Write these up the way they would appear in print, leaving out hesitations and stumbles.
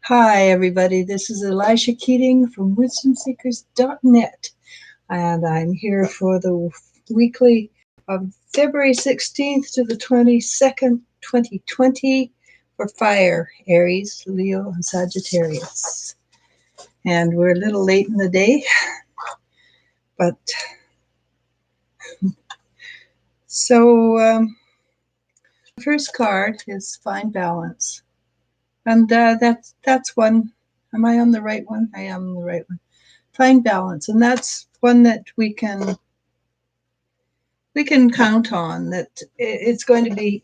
Hi, everybody. This is Eliz-sha Keating from wisdomseekers.net, and I'm here for the weekly of February 16th to the 22nd, 2020 for fire, Aries, Leo, and Sagittarius. And we're a little late in the day, but so the first card is Find Balance. And that's one. Am I on the right one? I am on the right one. Find balance, and that's one that we can count on. That it's going to be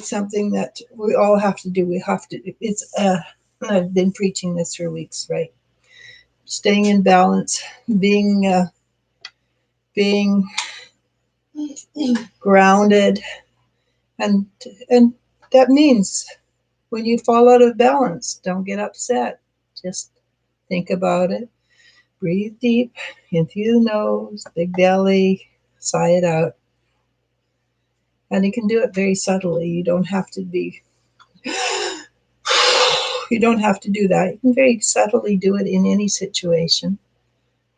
something that we all have to do. We have to. I've been preaching this for weeks, right? Staying in balance, being grounded, and and that means when you fall out of balance, don't get upset. Just think about it. Breathe deep in through the nose, big belly, sigh it out. And you can do it very subtly. You don't have to do that. You can very subtly do it in any situation.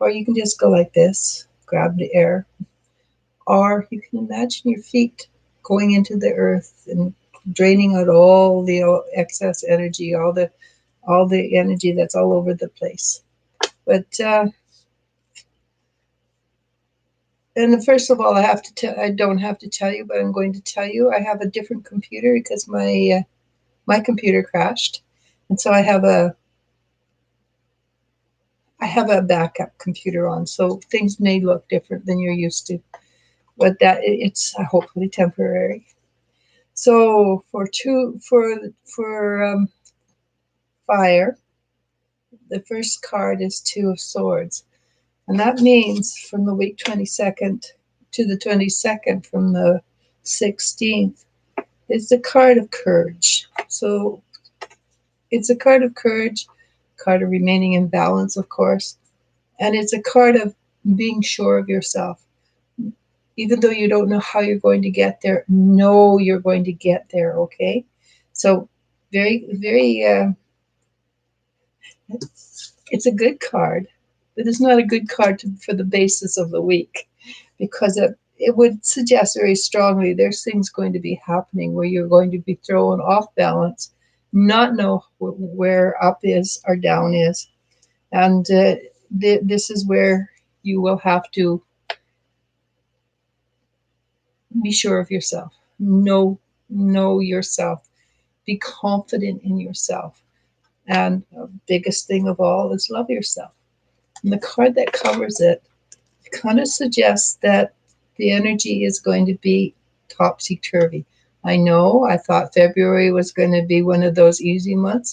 Or you can just go like this, grab the air. Or you can imagine your feet going into the earth and draining out all the excess energy, all the energy that's all over the place. But and first of all, I don't have to tell you, but I'm going to tell you. I have a different computer because my computer crashed, and so I have a backup computer on. So things may look different than you're used to, but it's hopefully temporary. So for fire, the first card is Two of Swords, and that means from the week 22nd to the 22nd, from the 16th, is the card of courage. So it's a card of courage, card of remaining in balance, of course, and it's a card of being sure of yourself. Even though you don't know how you're going to get there, know you're going to get there, okay? So very, very, it's a good card, but it's not a good card for the basis of the week, because it would suggest very strongly there's things going to be happening where you're going to be thrown off balance, not know where up is or down is. And this is where you will have to be sure of yourself. Know yourself. Be confident in yourself. And the biggest thing of all is love yourself. And the card that covers it kind of suggests that the energy is going to be topsy-turvy. I know I thought February was going to be one of those easy months,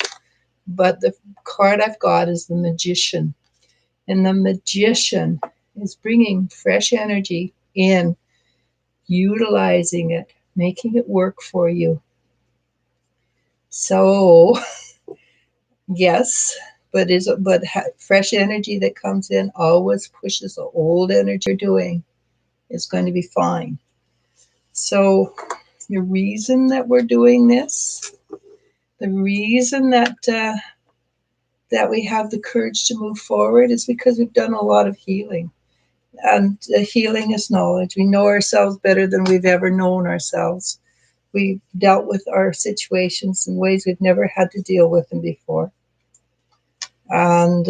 but the card I've got is the Magician. And the Magician is bringing fresh energy in, utilizing it, making it work for you. So, yes, but fresh energy that comes in always pushes the old energy you're doing. Is going to be fine. So the reason that we're doing this, the reason that we have the courage to move forward is because we've done a lot of healing. And healing is knowledge. We know ourselves better than we've ever known ourselves. We've dealt with our situations in ways we've never had to deal with them before. And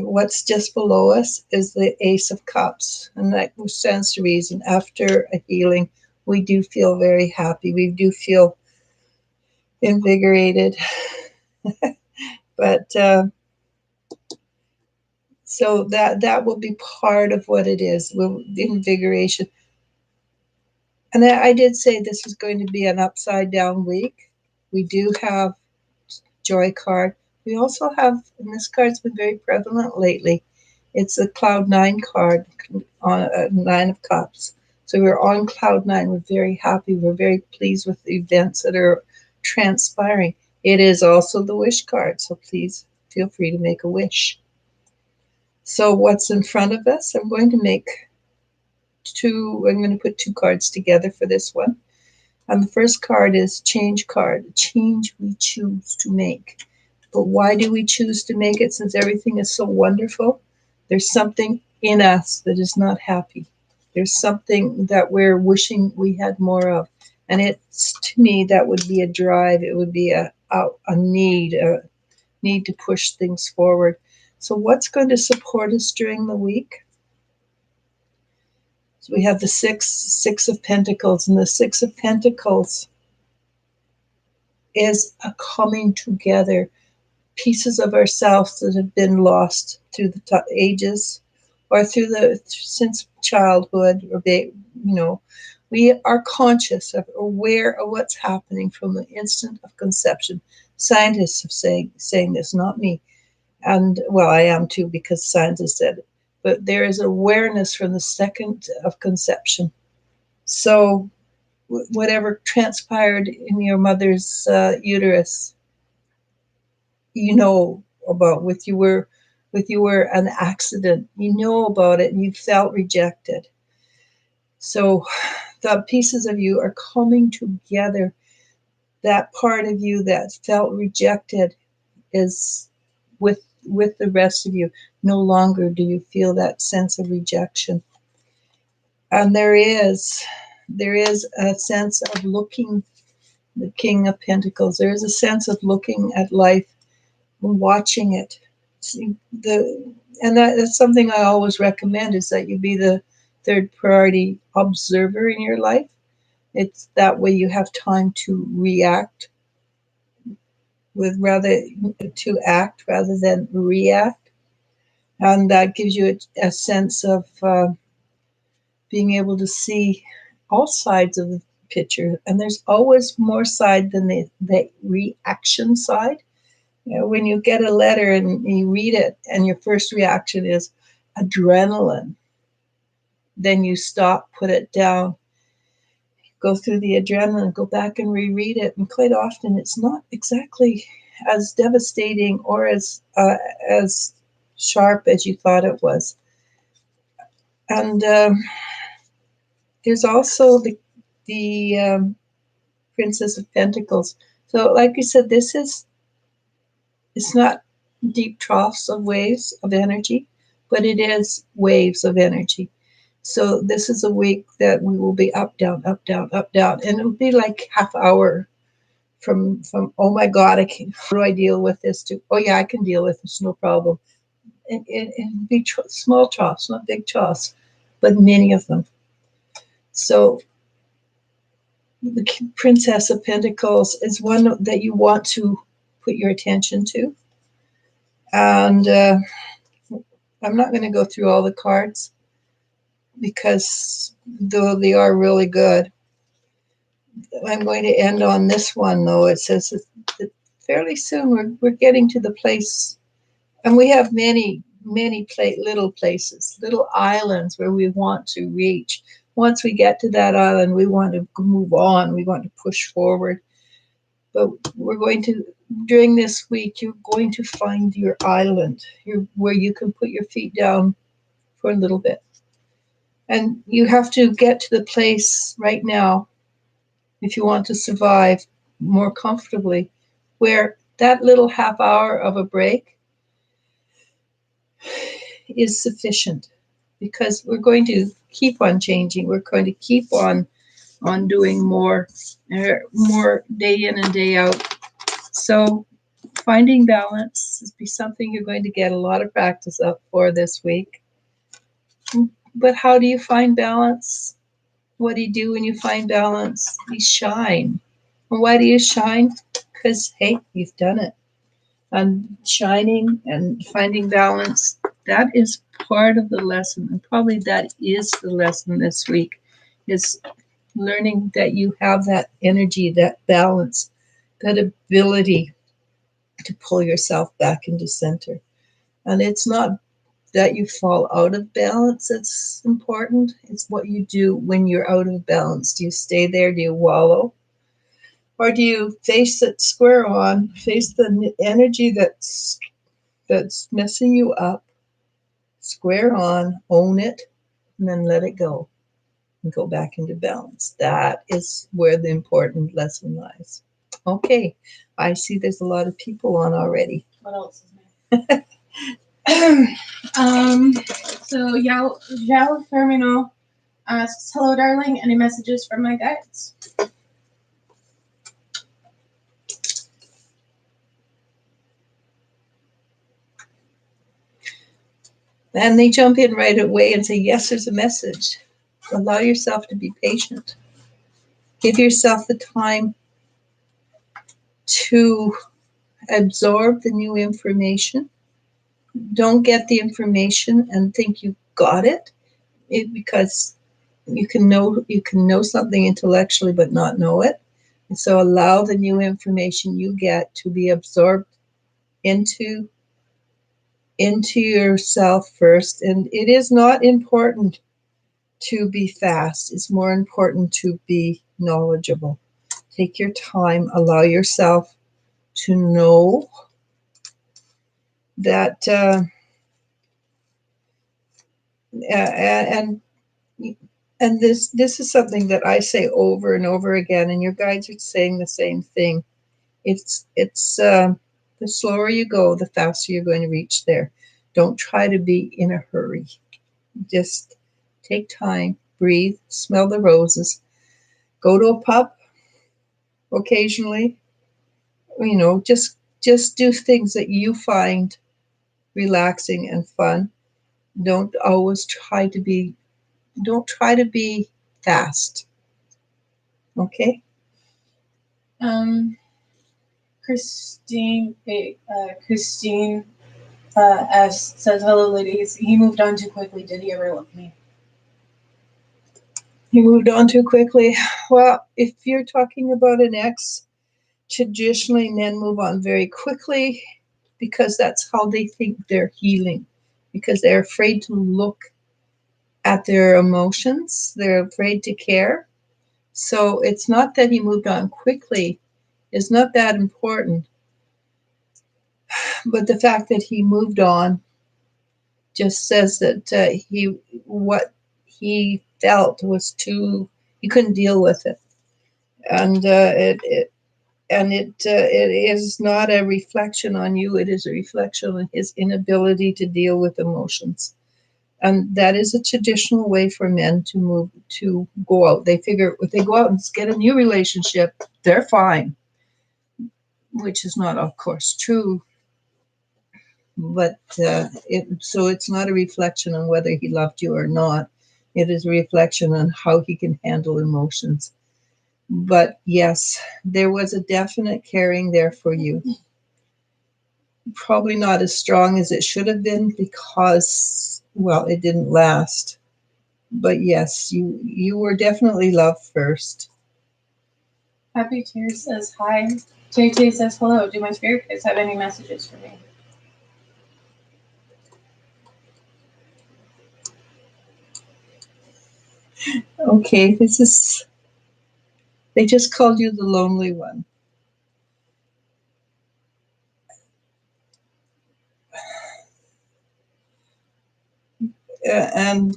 what's just below us is the Ace of Cups. And that stands to reason. After a healing, we do feel very happy. We do feel invigorated. But so that will be part of what it is, invigoration. And I did say this is going to be an upside down week. We do have Joy card. We also have, and this card's been very prevalent lately, it's a Cloud 9 card, on Nine of Cups. So we're on Cloud 9. We're very happy. We're very pleased with the events that are transpiring. It is also the Wish card, so please feel free to make a wish. So what's in front of us? I'm going to put two cards together for this one. And the first card is change card, change we choose to make. But why do we choose to make it since everything is so wonderful? There's something in us that is not happy. There's something that we're wishing we had more of. And it's, to me, that would be a drive. It would be a need to push things forward. So what's going to support us during the week? So we have the six of Pentacles, and the Six of Pentacles is a coming together, pieces of ourselves that have been lost through the ages, or since childhood, or we are conscious of, aware of what's happening from the instant of conception. Scientists have saying this, not me, and well, I am too, because scientists said it. But there is awareness from the second of conception. So whatever transpired in your mother's uterus, about with you were an accident, about it, and you felt rejected. So the pieces of you are coming together. That part of you that felt rejected is with the rest of you. No longer do you feel that sense of rejection. And there is a sense of looking, the King of Pentacles, there is a sense of looking at life, watching it. That's something I always recommend, is that you be the third party observer in your life. It's that way you have time to act rather than react. And that gives you a sense of being able to see all sides of the picture. And there's always more side than the reaction side. When you get a letter and you read it and your first reaction is adrenaline, then you stop, put it down, go through the adrenaline, go back and reread it. And quite often it's not exactly as devastating or as sharp as you thought it was. And there's also the Princess of Pentacles. So like you said, it's not deep troughs of waves of energy, but it is waves of energy. So this is a week that we will be up, down, up, down, up, down. And it will be like half hour from oh my God, how do I deal with this, to, oh yeah, I can deal with this, no problem. And be small troughs, not big troughs, but many of them. So the Princess of Pentacles is one that you want to put your attention to. And I'm not going to go through all the cards, because though they are really good, I'm going to end on this one, though. It says that fairly soon we're getting to the place, and we have many little places, little islands where we want to reach. Once we get to that island, we want to move on. We want to push forward. But during this week, you're going to find your island, where you can put your feet down for a little bit. And you have to get to the place right now, if you want to survive more comfortably, where that little half hour of a break is sufficient, because we're going to keep on changing. We're going to keep on doing more day in and day out. So finding balance is be something you're going to get a lot of practice up for this week. But how do you find balance? What do you do when you find balance? You shine. And why do you shine? Because, hey, you've done it. And shining and finding balance, that is part of the lesson. And probably that is the lesson this week, is learning that you have that energy, that balance, that ability to pull yourself back into center. And it's not that you fall out of balance that's important. It's what you do when you're out of balance. Do you stay there? Do you wallow? Or do you face it square on, face the energy that's messing you up, Square on, own it, and then let it go and go back into balance. That is where the important lesson lies. Okay, I see there's a lot of people on already. What else is there? So Yao Fermino asks, hello, darling. Any messages from my guides? And they jump in right away and say, yes, there's a message. Allow yourself to be patient. Give yourself the time to absorb the new information. Don't get the information and think you got it, because you can know something intellectually but not know it. And so allow the new information you get to be absorbed into yourself first. And it is not important to be fast. It's more important to be knowledgeable. Take your time, allow yourself to know that and this is something that I say over and over again, and your guides are saying the same thing. It's the slower you go, the faster you're going to reach there. Don't try to be in a hurry. Just take time, breathe, smell the roses, go to a pub occasionally. Just do things that you find relaxing and fun. Don't always try to be don't try to be fast. Okay? Christine S says, hello, ladies. He moved on too quickly. Did he ever love me? He moved on too quickly. Well, if you're talking about an ex, traditionally men move on very quickly because that's how they think they're healing, because they're afraid to look at their emotions. They're afraid to care. So it's not that he moved on quickly. It's not that important. But the fact that he moved on just says that what he felt was too, he couldn't deal with it. And it is not a reflection on you. It is a reflection on his inability to deal with emotions. And that is a traditional way for men to go out. They figure if they go out and get a new relationship, they're fine, which is not, of course, true. But so it's not a reflection on whether he loved you or not. It is a reflection on how he can handle emotions. But yes, there was a definite caring there for you. Probably not as strong as it should have been because, well, it didn't last. But yes, you were definitely loved first. Happy Tears says hi. JJ says hello. Do my spirit guides have any messages for me? Okay, they just called you the lonely one. And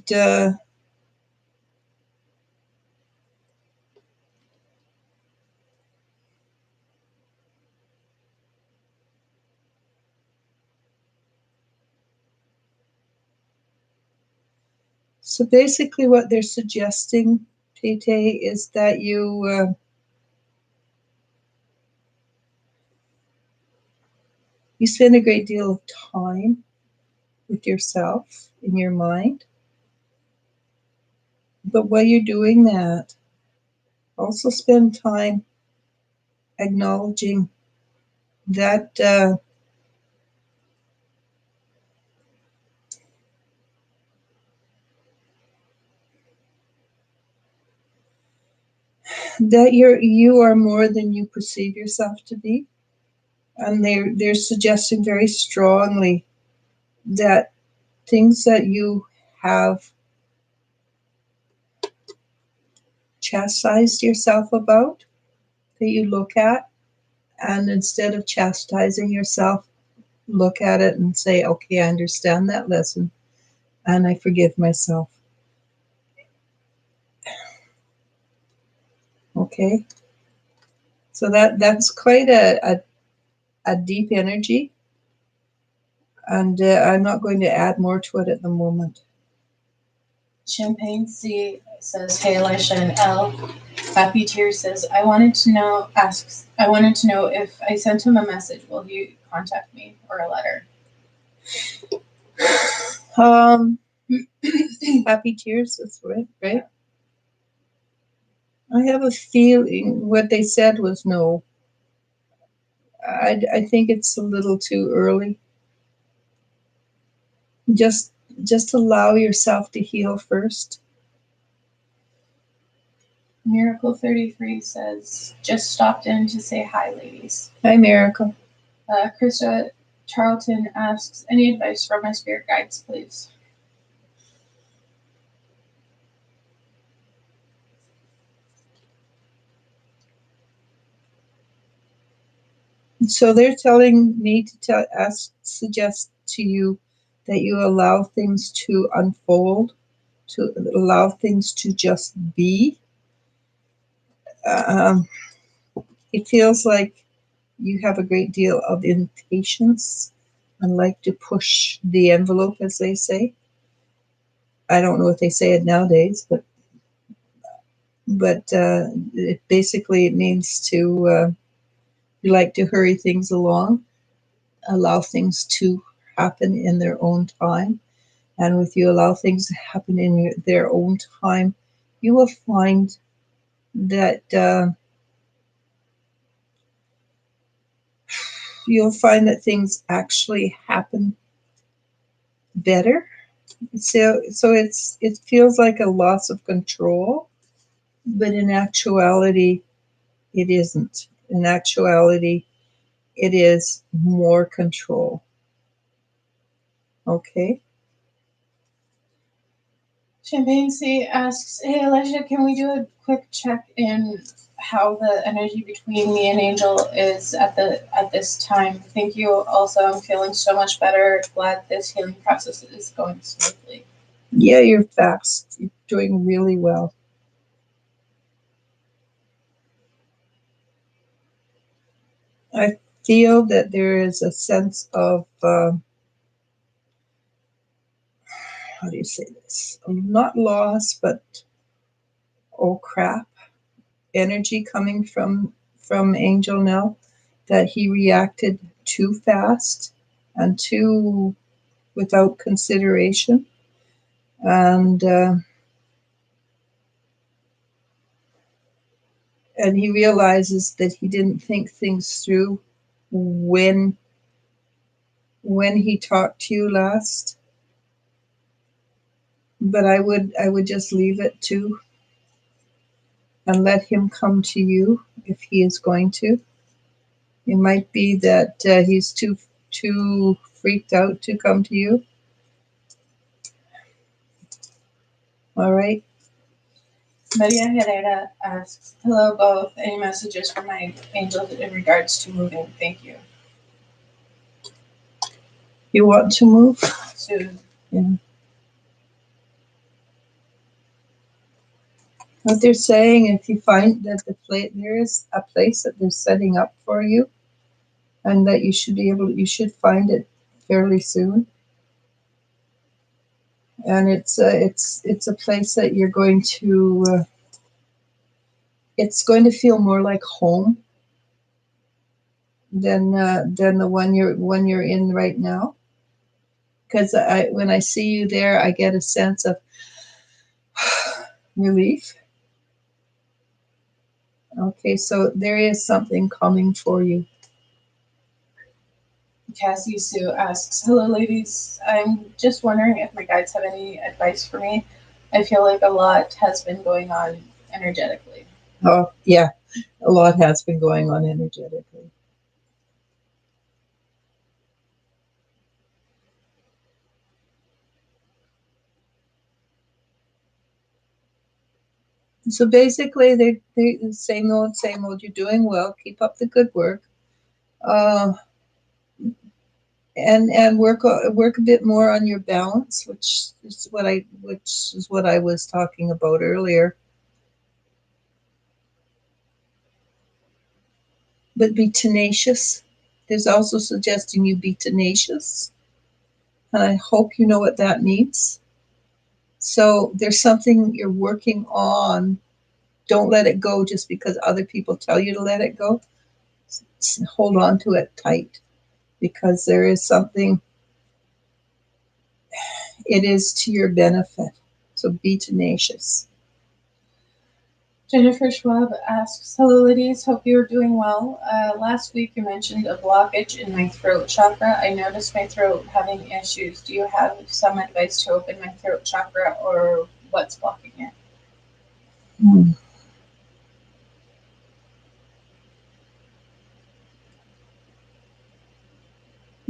so basically what they're suggesting, Tete, is that you spend a great deal of time with yourself in your mind. But while you're doing that, also spend time acknowledging that that you are more than you perceive yourself to be. And they're suggesting very strongly that things that you have chastised yourself about, that you look at, and instead of chastising yourself, look at it and say, okay, I understand that lesson. and I forgive myself. Okay, so that's quite a deep energy, and I'm not going to add more to it at the moment. Champagne C says, "Hey Elisha and L." Happy Tears says, "I wanted to know." Asks, "I wanted to know if I sent him a message, will he contact me or a letter?" Um, Happy Tears, that's right. I have a feeling what they said was no. I think it's a little too early. Just just allow yourself to heal first. Miracle 33 says, "Just stopped in to say hi, ladies." Hi, Miracle. Krista Charlton asks, "Any advice from my spirit guides, please?" So they're telling me to suggest to you that you allow things to unfold, to allow things to just be. Um, it feels like you have a great deal of impatience and like to push the envelope, as they say. I don't know if they say it nowadays, but it basically it means to you like to hurry things along, allow things to happen in their own time. And with you allow things to happen in their own time, you will find that things actually happen better. So it feels like a loss of control, but in actuality, it isn't. In actuality, it is more control. Okay. Champagne C asks, "Hey Elisha, can we do a quick check in how the energy between me and Angel is at this time? Thank you. Also, I'm feeling so much better. Glad this healing process is going smoothly." Yeah, you're fast. You're doing really well. I feel that there is a sense of how do you say this? Not loss, but oh crap, energy coming from Angel now, that he reacted too fast and too without consideration, and and he realizes that he didn't think things through when he talked to you last. But I would just leave it to and let him come to you if he is going to. It might be that he's too freaked out to come to you. All right. Maria Herrera asks, "Hello both. Any messages from my angels in regards to moving? Thank you." You want to move? Soon. Yeah. What they're saying, if you find that there is a place that they're setting up for you, and that you should find it fairly soon. And it's a place that you're going to. It's going to feel more like home than the one you're in right now. Because when I see you there, I get a sense of relief. Okay, so there is something coming for you. Cassie Sue asks, "Hello ladies. I'm just wondering if my guides have any advice for me. I feel like a lot has been going on energetically." Oh, yeah, a lot has been going on energetically. So basically, they same old, same old. You're doing well. Keep up the good work. Uh, and work a bit more on your balance, which is what I was talking about earlier. But be tenacious. There's also suggesting you be tenacious, and I hope you know what that means. So there's something you're working on. Don't let it go just because other people tell you to let it go. Hold on to it tight, because there is something, it is to your benefit. So be tenacious. Jennifer Schwab asks, hello ladies, hope you're doing well. Last week you mentioned a blockage in my throat chakra. I noticed my throat having issues. Do you have some advice to open my throat chakra, or what's blocking it? Hmm.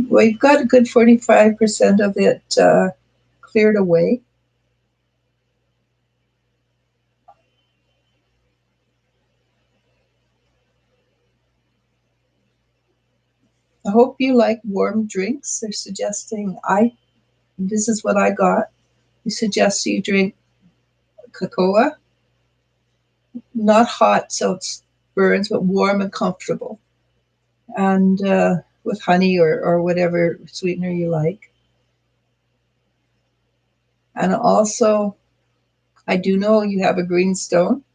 Well, you've got a good 45% of it cleared away. I hope you like warm drinks. They're suggesting this is what I got. They suggest you drink cocoa, not hot so it burns, but warm and comfortable, and with honey or whatever sweetener you like. And also, I do know you have a green stone.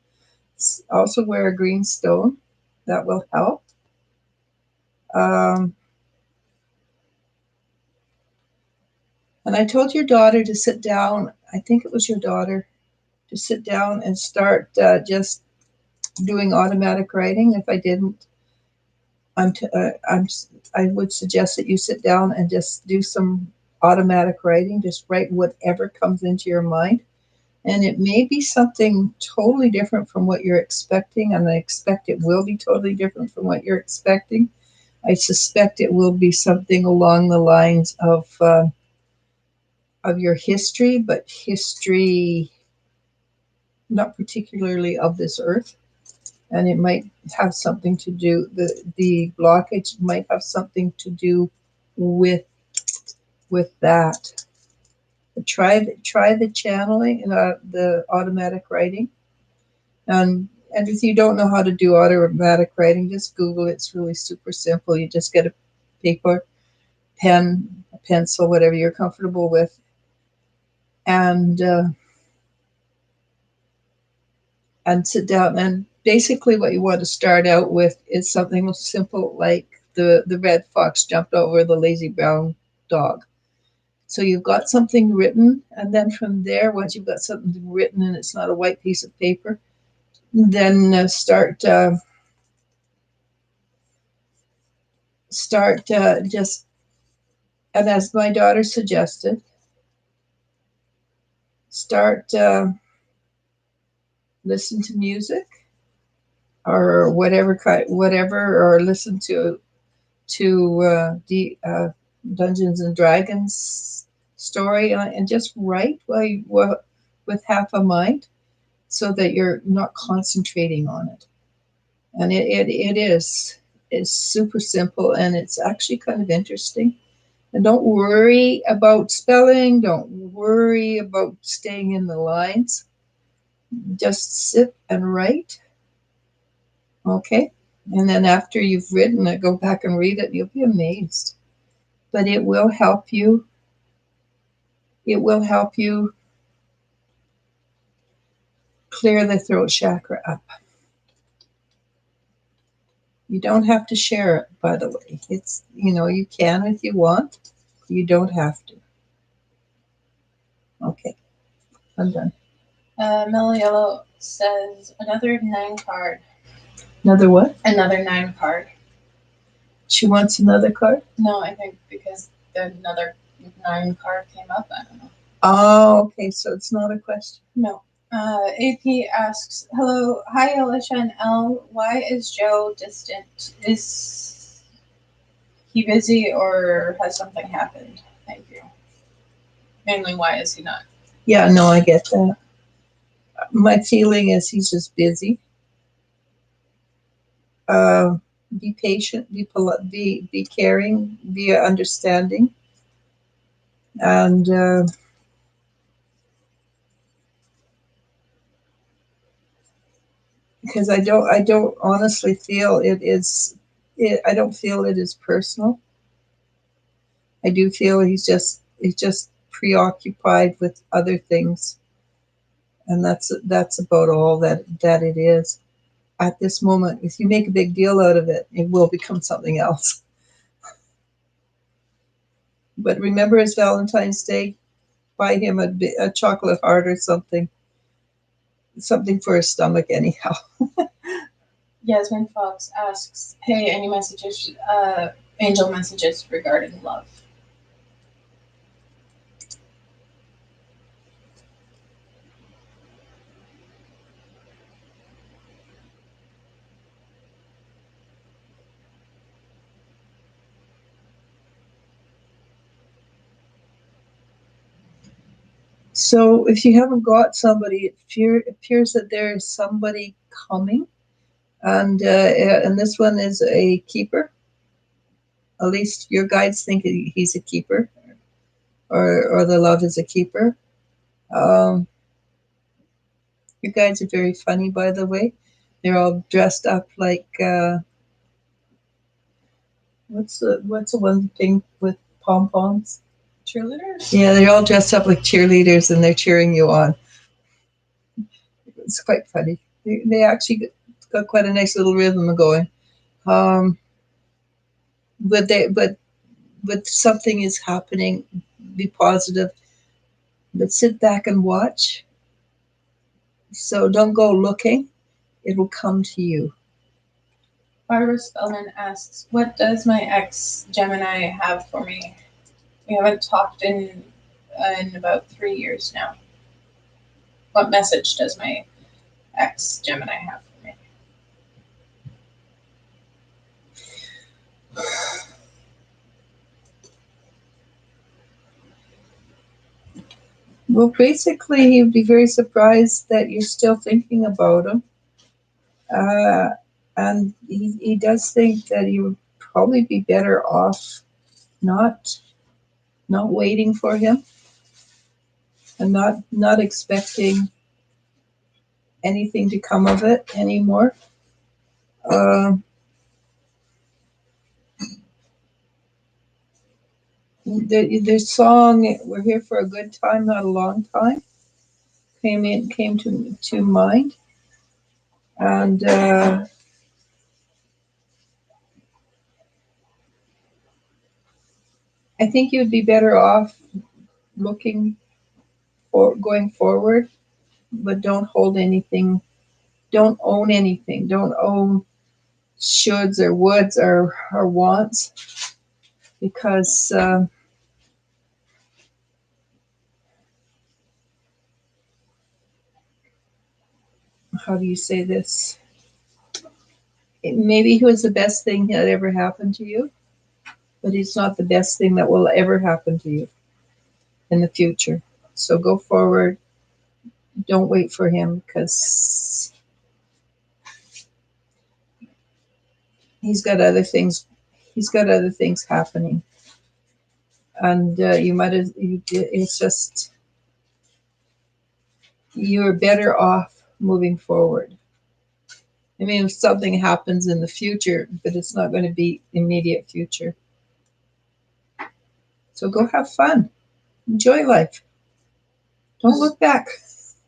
Also, wear a green stone. That will help. Um, and I told your daughter to sit down. I think it was your daughter to sit down and start just doing automatic writing. If I didn't, I'm, t- I'm I would suggest that you sit down and just do some automatic writing. Just write whatever comes into your mind, and it may be something totally different from what you're expecting. And I expect it will be totally different from what you're expecting. I suspect it will be something along the lines of your history, but history not particularly of this earth. And it might have something to do, the blockage might have something to do with that. Try the channeling, the automatic writing. And if you don't know how to do automatic writing, just Google it. It's really super simple. You just get a paper, pen, a pencil, whatever you're comfortable with, and sit down. And basically, what you want to start out with is something simple like the red fox jumped over the lazy brown dog. So you've got something written, and then from there, once you've got something written and it's not a white piece of paper, then start just, and as my daughter suggested, start listen to music or whatever, or listen to the Dungeons and Dragons story, and just write with half a mind, so that you're not concentrating on it. And it is, it's super simple, and it's actually kind of interesting. And don't worry about spelling. Don't worry about staying in the lines. Just sit and write. Okay. And then after you've written it, go back and read it. You'll be amazed. But it will help you. It will help you clear the throat chakra up. You don't have to share it, by the way. It's, you can if you want. You don't have to. Okay. I'm done. Meliello says, another 9 card. Another what? Another 9 card. She wants another card? No, I think because another 9 card came up. I don't know. Oh, okay. So it's not a question. No. AP asks, hello, hi Alicia and Elle. Why is Joe distant? Is he busy or has something happened? Thank you. Mainly, why is he not? Yeah, no, I get that. My feeling is he's just busy. Be patient, be polite, be caring, be understanding, and because I don't honestly feel it is. I don't feel it is personal. I do feel he's just preoccupied with other things, and that's about all that it is at this moment. If you make a big deal out of it, it will become something else. But remember, it's Valentine's Day. Buy him a chocolate heart or something for his stomach, anyhow. Yasmin Fox asks, "Hey, any messages, angel messages regarding love?" So if you haven't got somebody, it appears that there is somebody coming, and this one is a keeper. At least your guides think he's a keeper, or the love is a keeper. Um, your guides are very funny, by the way. They're all dressed up like what's the one thing with pom poms? Cheerleaders? Yeah, they're all dressed up like cheerleaders, and they're cheering you on. It's quite funny. They actually got quite a nice little rhythm going. Um, but something is happening. Be positive, but sit back and watch. So don't go looking; it will come to you. Barbara Spellman asks, "What does my ex Gemini have for me? We haven't talked in about 3 years now. What message does my ex Gemini have for me?" Well, basically, he'd be very surprised that you're still thinking about him, uh, and he does think that you would probably be better off not waiting for him, and not expecting anything to come of it anymore. Uh, the song "We're Here for a Good Time, Not a Long Time" came to mind, and I think you'd be better off looking for going forward, but don't hold anything. Don't own anything. Don't own shoulds or woulds or wants, because how do you say this? Maybe he was the best thing that ever happened to you, but he's not the best thing that will ever happen to you in the future. So go forward. Don't wait for him, because he's got other things. He's got other things happening, and you might. It's just you're better off moving forward. I mean, if something happens in the future, but it's not going to be immediate future. So go have fun. Enjoy life. Don't look back.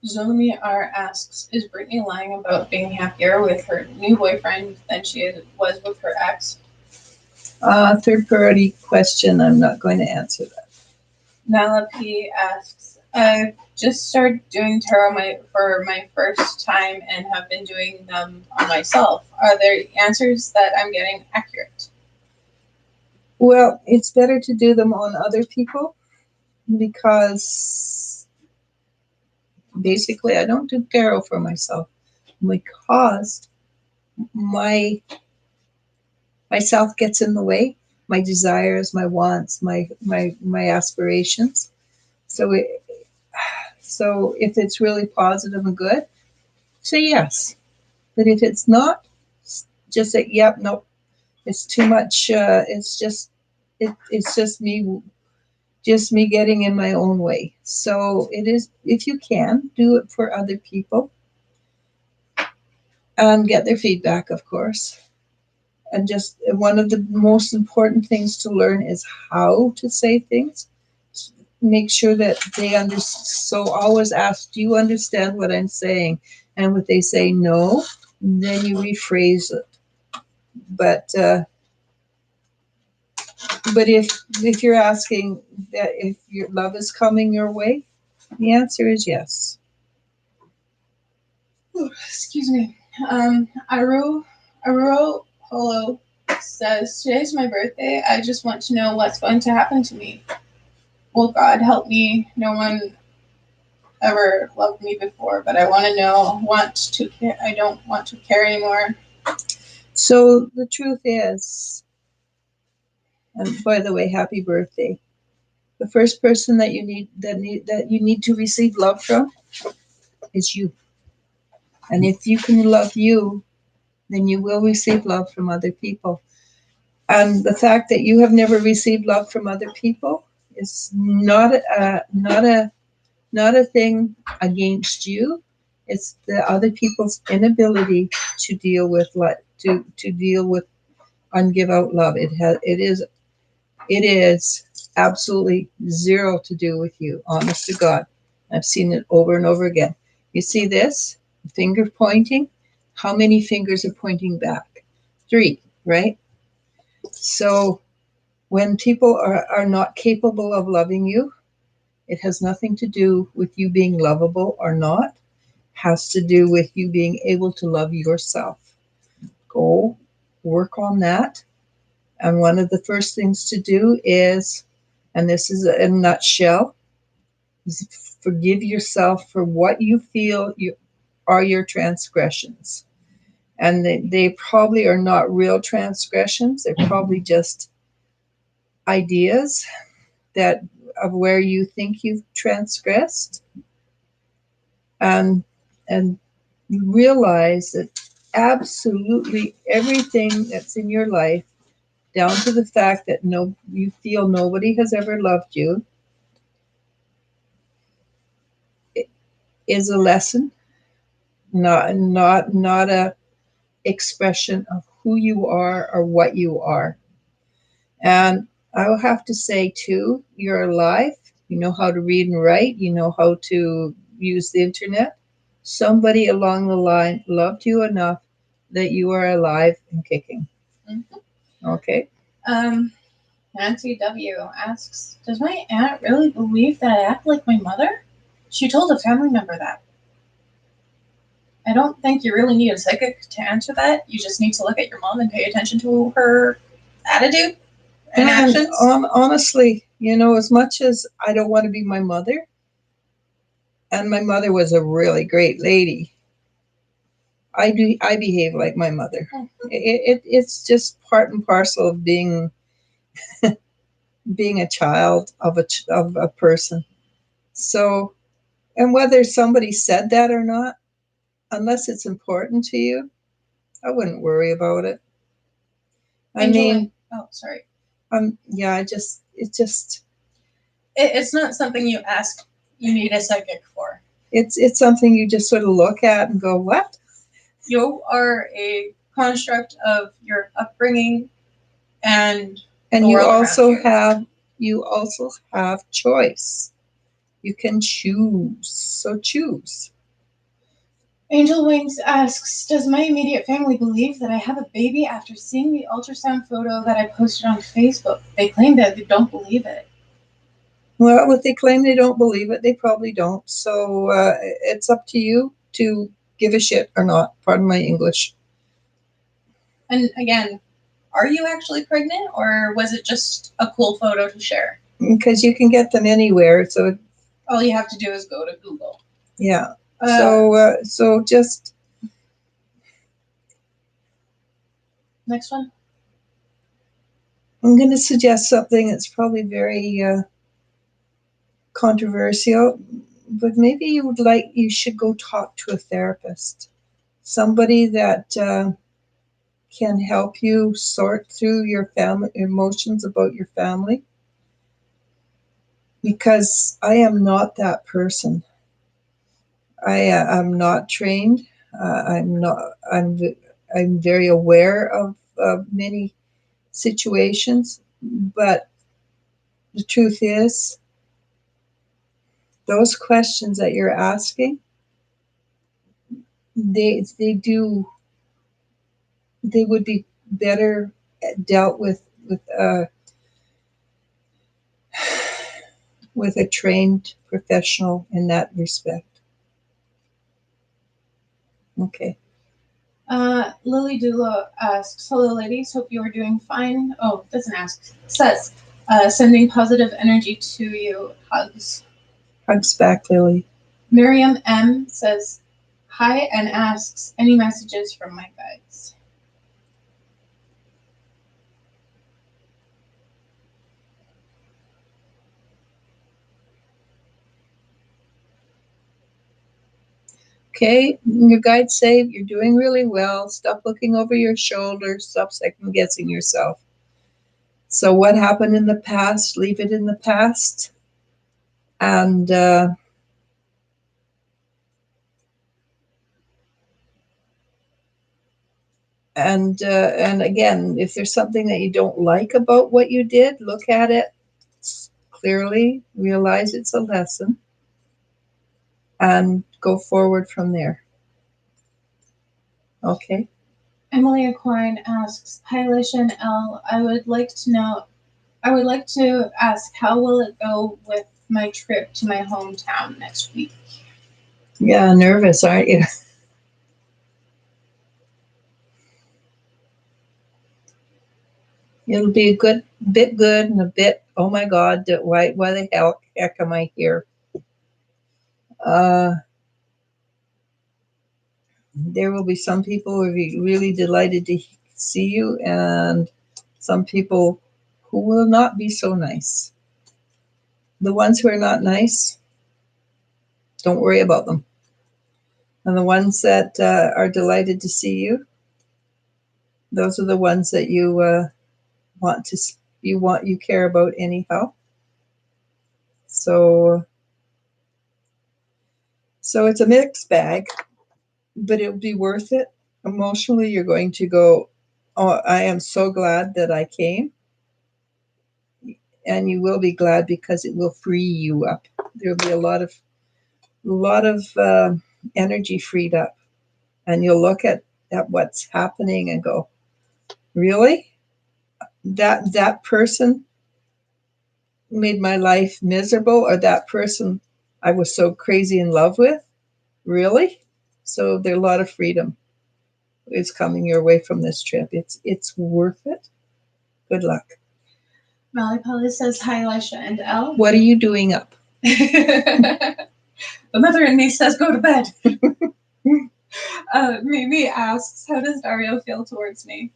Zomi R asks, "Is Brittany lying about being happier with her new boyfriend than she was with her ex?" Third party question. I'm not going to answer that. Nala P asks, "I've just started doing tarot for my first time and have been doing them on myself. Are there answers that I'm getting accurate?" Well, it's better to do them on other people, because basically I don't do tarot for myself, because my myself gets in the way, my desires, my wants, my aspirations. So so if it's really positive and good, say yes. But if it's not, just say yep, nope. It's too much. It's just me getting in my own way. So it is. If you can do it for other people and get their feedback, of course. And just one of the most important things to learn is how to say things. Make sure that they understand. So always ask, do you understand what I'm saying? And if they say no, then you rephrase it. But but if you're asking that if your love is coming your way, the answer is yes. Ooh, excuse me. Aru Polo says, today's my birthday. I just want to know what's going to happen to me. Will God help me? No one ever loved me before, but I want to know, I don't want to care anymore. So the truth is, and by the way, happy birthday. The first person that you need to receive love from is you. And if you can love you, then you will receive love from other people. And the fact that you have never received love from other people is not a thing against you. It's the other people's inability to deal with to deal with and give out love. It is absolutely zero to do with you. Honest to God, I've seen it over and over again. You see this finger pointing? How many fingers are pointing back? Three, right? So when people are not capable of loving you, it has nothing to do with you being lovable or not. It has to do with you being able to love yourself. Go work on that. And one of the first things to do is, and this is a nutshell, is forgive yourself for what you feel are your transgressions. And they probably are not real transgressions. They're probably just ideas that of where you think you've transgressed, and and realize that absolutely everything that's in your life, down to the fact that no you feel nobody has ever loved you, is a lesson, not a expression of who you are or what you are. And I will have to say too, you're alive. You know how to read and write. You know how to use the internet. Somebody along the line loved you enough that you are alive and kicking. Mm-hmm. Okay. Nancy W. asks, does my aunt really believe that I act like my mother? She told a family member that. I don't think you really need a psychic to answer that. You just need to look at your mom and pay attention to her attitude and actions. Honestly, as much as I don't want to be my mother, and my mother was a really great lady, I behave like my mother. It's just part and parcel of being a child of a person. So, and whether somebody said that or not, unless it's important to you, I wouldn't worry about it. I mean, oh, sorry. Yeah, it's not something you ask. You need a psychic for. It's something you just sort of look at and go, what? You are a construct of your upbringing and you also have choice. You can choose. So choose. Angel Wings asks, does my immediate family believe that I have a baby after seeing the ultrasound photo that I posted on Facebook? They claim that they don't believe it. Well, if they claim they don't believe it, they probably don't. So it's up to you to give a shit or not. Pardon my English. And again, are you actually pregnant, or was it just a cool photo to share? Because you can get them anywhere. So all you have to do is go to Google. Yeah. So just next one. I'm going to suggest something that's probably very controversial, but maybe you should go talk to a therapist, somebody that can help you sort through your family emotions about your family, because I am not that person. I'm not trained. I'm not. I'm very aware of many situations, but the truth is, those questions that you're asking, they would be better dealt with a trained professional in that respect. Okay. Lily Dula asks, hello ladies, hope you are doing fine. Oh, doesn't ask, says, sending positive energy to you, hugs. Hugs back, Lily. Miriam M says, hi, and asks, any messages from my guides? Okay, your guides say you're doing really well. Stop looking over your shoulder. Stop second guessing yourself. So, what happened in the past, leave it in the past. And and again, if there's something that you don't like about what you did, look at it clearly, realize it's a lesson, and go forward from there. Okay. Emily Aquine asks, hi Alicia and Elle, I would like to ask, how will it go with my trip to my hometown next week? Yeah, nervous, aren't you? It'll be a bit good and a bit, oh my God, why the heck am I here? Uh, there will be some people who will be really delighted to see you, and some people who will not be so nice. The ones who are not nice, don't worry about them. And the ones that are delighted to see you, those are the ones that you you care about anyhow. So it's a mixed bag, but it'll be worth it. Emotionally, you're going to go, oh, I am so glad that I came. And you will be glad because it will free you up. There'll be a lot of energy freed up, and you'll look at what's happening and go, really? That person made my life miserable, or that person I was so crazy in love with? Really? So there's a lot of freedom is coming your way from this trip. It's worth it. Good luck. Molly Polly says, hi Alicia and Elle. What are you doing up? The mother in me says go to bed. Mimi asks, how does Dario feel towards me?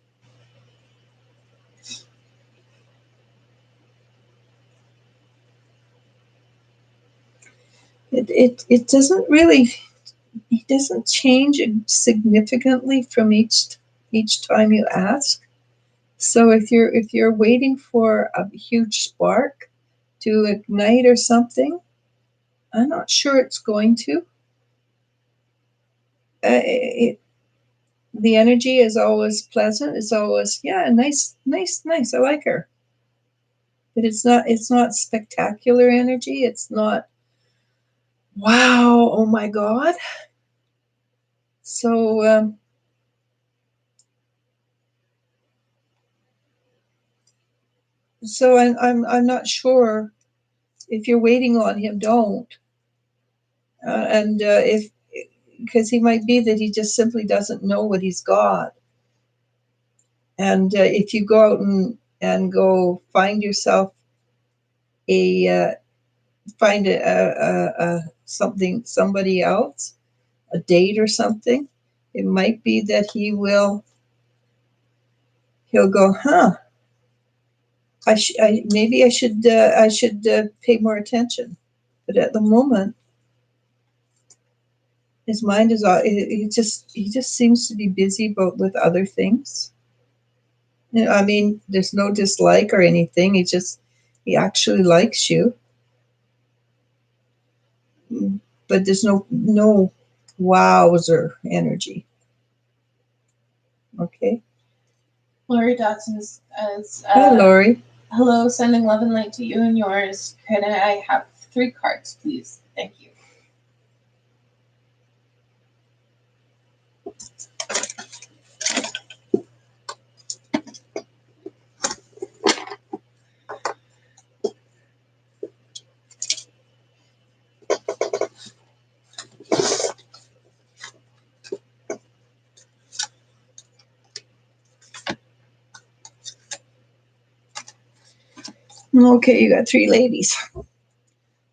It doesn't really, it doesn't change significantly from each time you ask. So if you're waiting for a huge spark to ignite or something, I'm not sure it's going to. The energy is always pleasant. It's always, yeah, nice. I like her, but it's not spectacular energy. It's not, wow, oh my God. So I'm not sure. If you're waiting on him, don't. And if because he might be that he just simply doesn't know what he's got. And if you go out and go find yourself a find a somebody else, a date or something, it might be that he'll go, huh? Maybe I should pay more attention. But at the moment, his mind is all. He just seems to be busy, but with other things. I mean, there's no dislike or anything. He actually likes you, but there's no wowzer energy. Okay. Lori Dotson as Hi, Lori. hello, sending love and light to you and yours. Could I have 3 cards, please? Thank you. Okay, you got 3 ladies.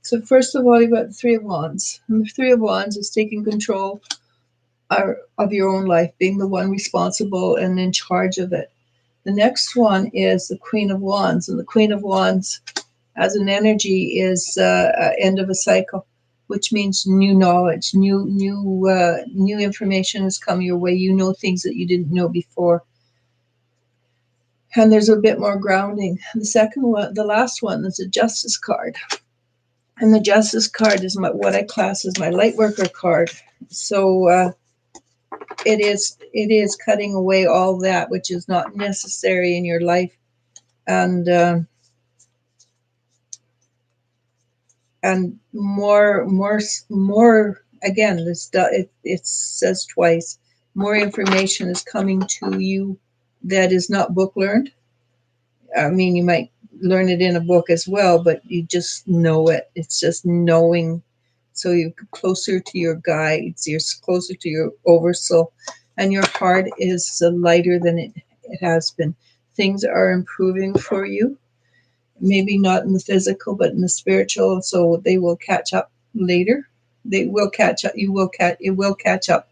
So first of all, you got the Three of Wands. And the Three of Wands is taking control of your own life, being the one responsible and in charge of it. The next one is the Queen of Wands, and the Queen of Wands as an energy is end of a cycle, which means new knowledge, new information has come your way. You know things that you didn't know before, and there's a bit more grounding. The second one, the last one, is a Justice card, and the Justice card is what I class as my light worker card. So it is cutting away all that which is not necessary in your life, and more again, it says twice, more information is coming to you that is not book learned. I mean, you might learn it in a book as well, but you just know it. It's just knowing. So you're closer to your guides, you're closer to your oversoul, and your heart is lighter than it has been. Things are improving for you, maybe not in the physical, but in the spiritual. So they will catch up later. They will catch up. It will catch up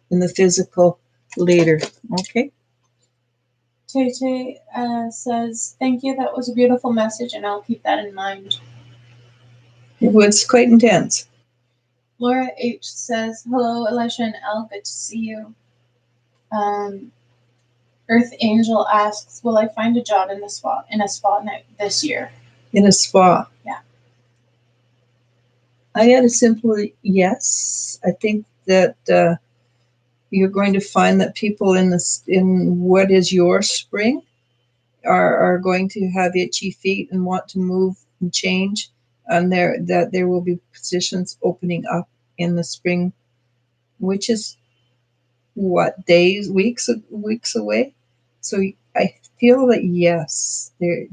in the physical later. Okay. Tay Tay says, thank you. That was a beautiful message, and I'll keep that in mind. It was quite intense. Laura H says, hello, Elisha and Elle. Good to see you. Earth Angel asks, will I find a job in a spa this year? In a spa. Yeah. I had a simple yes. I think that you're going to find that people in what is your spring are going to have itchy feet and want to move and change, and there will be positions opening up in the spring, which is what, days, weeks away. So I feel that yes, there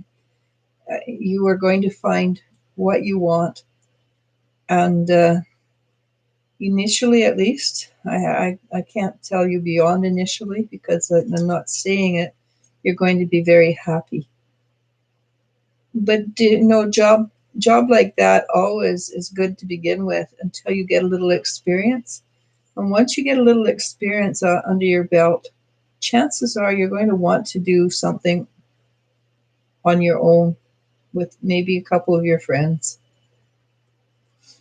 you are going to find what you want, and initially, at least, I can't tell you beyond initially because I'm not saying it. You're going to be very happy, but job like that always is good to begin with until you get a little experience. And once you get a little experience under your belt, chances are you're going to want to do something on your own with maybe a couple of your friends.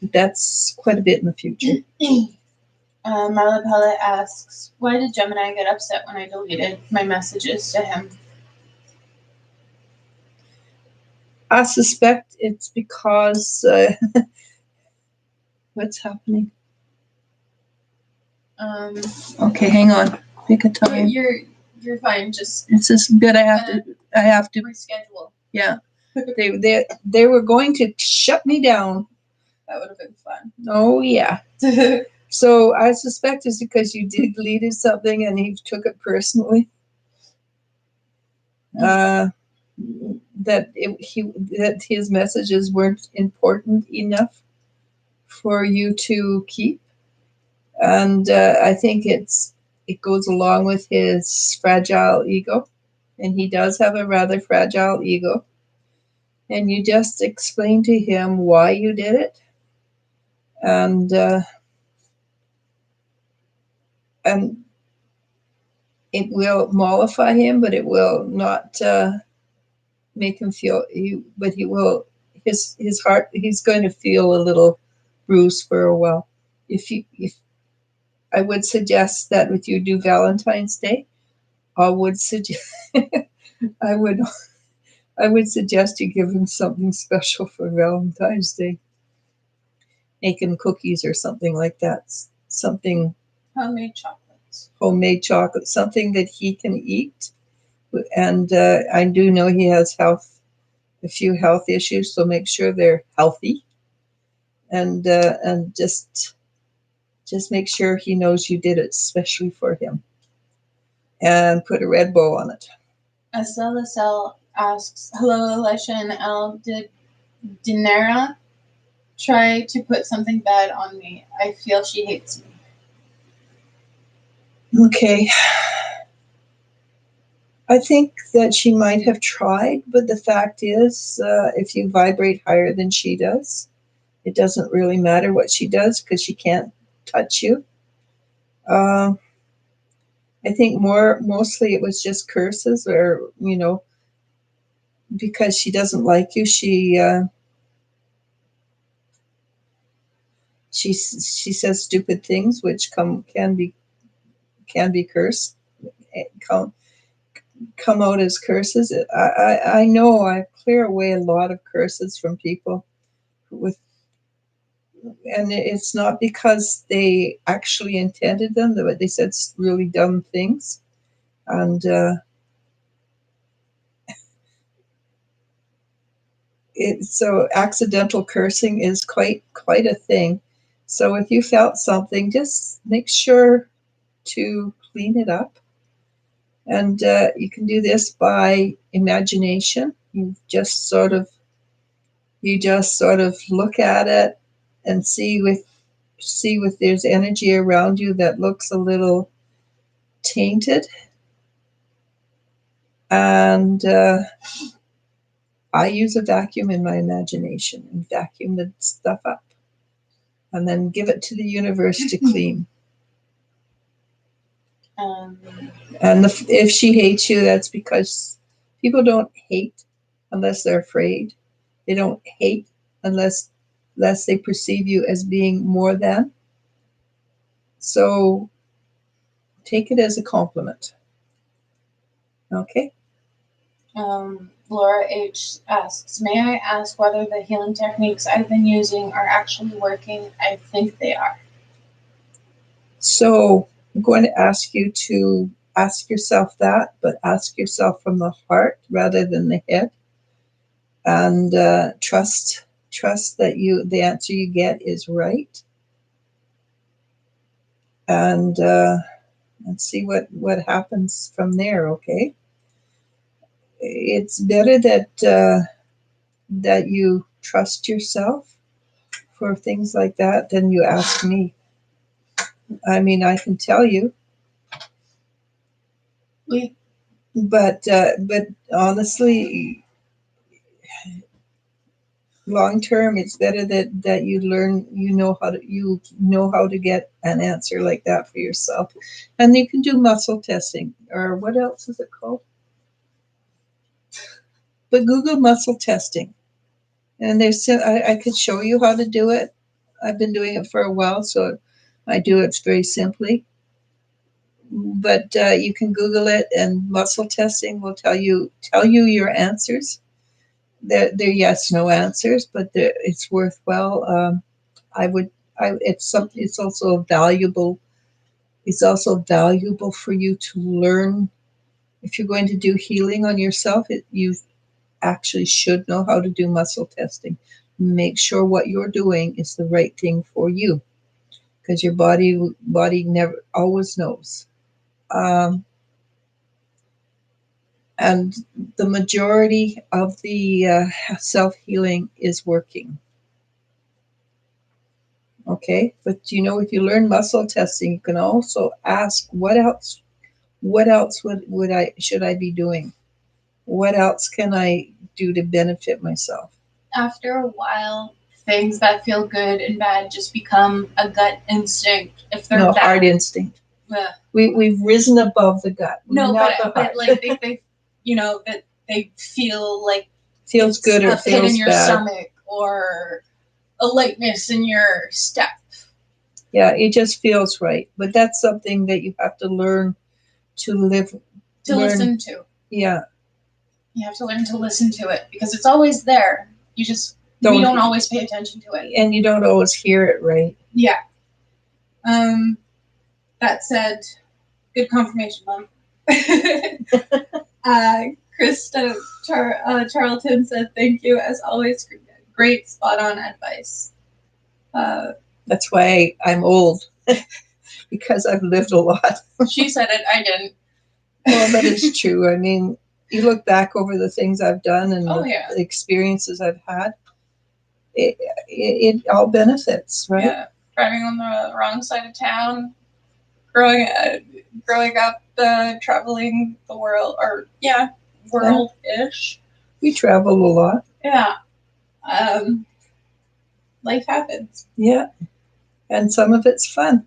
That's quite a bit in the future. Marla Pellet asks, why did Gemini get upset when I deleted my messages to him? I suspect it's because what's happening? Okay, hang on. Pick a time. You're fine. Just it's just good. I have to reschedule. Yeah, they were going to shut me down. That would have been fun. Oh yeah. So I suspect it's because you deleted something and he took it personally. That his messages weren't important enough for you to keep, and I think it goes along with his fragile ego, and he does have a rather fragile ego. And you just explain to him why you did it, and it will mollify him, but it will not make him feel. But he will. His heart. He's going to feel a little bruised for a while. If I would suggest that with you do Valentine's Day, I would suggest I would I would suggest you give him something special for Valentine's Day. Make him cookies or something like that. Something Homemade chocolates. homemade chocolate, something that he can eat. And I do know he has a few health issues, so make sure they're healthy, and just make sure he knows you did it especially for him, and put a red bow on it. Estelle asks, hello, Elisha and Elle, did Dinara try to put something bad on me? I feel she hates me. Okay. I think that she might have tried, but the fact is, if you vibrate higher than she does, it doesn't really matter what she does because she can't touch you. Uh, I think mostly it was just curses, or because she doesn't like you, she says stupid things which can be cursed, eh, come come out as curses. I know I clear away a lot of curses from people with, and it's not because they actually intended them, but they said really dumb things, and so accidental cursing is quite a thing. So if you felt something, just make sure to clean it up, and you can do this by imagination. You just sort of look at it and see if there's energy around you that looks a little tainted, and I use a vacuum in my imagination and vacuum the stuff up, and then give it to the universe to clean. Um, And if she hates you, that's because people don't hate unless they're afraid. They don't hate unless they perceive you as being more than. So take it as a compliment. Okay. Laura H. asks, may I ask whether the healing techniques I've been using are actually working? I think they are. So I'm going to ask you to ask yourself that, but ask yourself from the heart rather than the head, and trust that the answer you get is right, and see what happens from there. Okay, it's better that you trust yourself for things like that than you ask me. I mean, I can tell you, We but honestly, long term, it's better that you learn, you know how to get an answer like that for yourself, and you can do muscle testing, or what else is it called? But Google muscle testing, and I could show you how to do it. I've been doing it for a while, so I do it very simply. But you can Google it, and muscle testing will tell you your answers. They're yes no answers, but it's worthwhile. I would. It's also valuable. It's also valuable for you to learn. If you're going to do healing on yourself, you actually should know how to do muscle testing. Make sure what you're doing is the right thing for you, because your body never always knows. Um, and the majority of the self healing is working. Okay, but if you learn muscle testing, you can also ask, what else would I should I be doing? What else can I do to benefit myself? After a while, things that feel good and bad just become a gut instinct. If they're No, bad, heart instinct. We've risen above the gut. No, but like they that they feel like feels good or a pit in feels your bad. stomach or a lightness in your step. Yeah, it just feels right. But that's something that you have to learn to live To listen to. Yeah, You have to learn to listen to it because it's always there. We don't always pay attention to it. And you don't always hear it right. Yeah. That said, good confirmation, Mom. Krista Charlton said, thank you, as always, great spot-on advice. That's why I'm old, because I've lived a lot. She said it, I didn't. Well, that is true. I mean, you look back over the things I've done and the yeah. experiences I've had, it all benefits, right? Yeah, driving on the wrong side of town, growing up, traveling the world, or world-ish. We travel a lot. Yeah. Life happens. Yeah, and some of it's fun.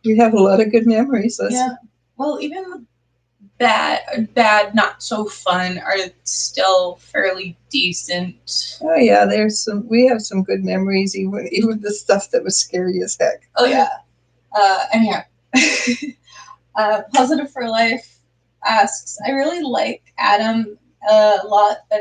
We have a lot of good memories. Yeah. Well, even the bad, not so fun, are still fairly decent. Oh yeah, we have some good memories, even the stuff that was scary as heck. Oh yeah. Anyhow. Positive for Life asks, I really like Adam a lot, but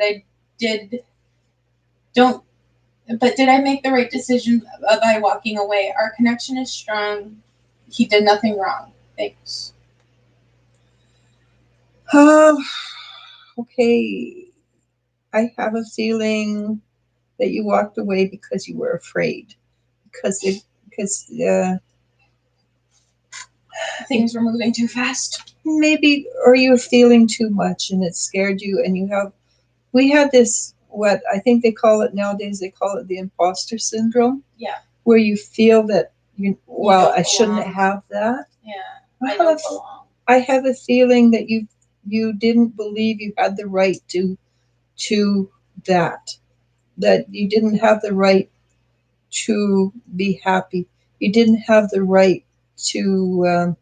did I make the right decision by walking away? Our connection is strong. He did nothing wrong. Thanks. Okay. I have a feeling that you walked away because you were afraid. Because things were moving too fast. Maybe, or you were feeling too much and it scared you. And we had this, what I think they call it nowadays, they call it the imposter syndrome. Yeah. Where you feel that I shouldn't have that. Yeah. I don't belong. I have a feeling that you didn't believe you had the right to that you didn't have the right to be happy. You didn't have the right to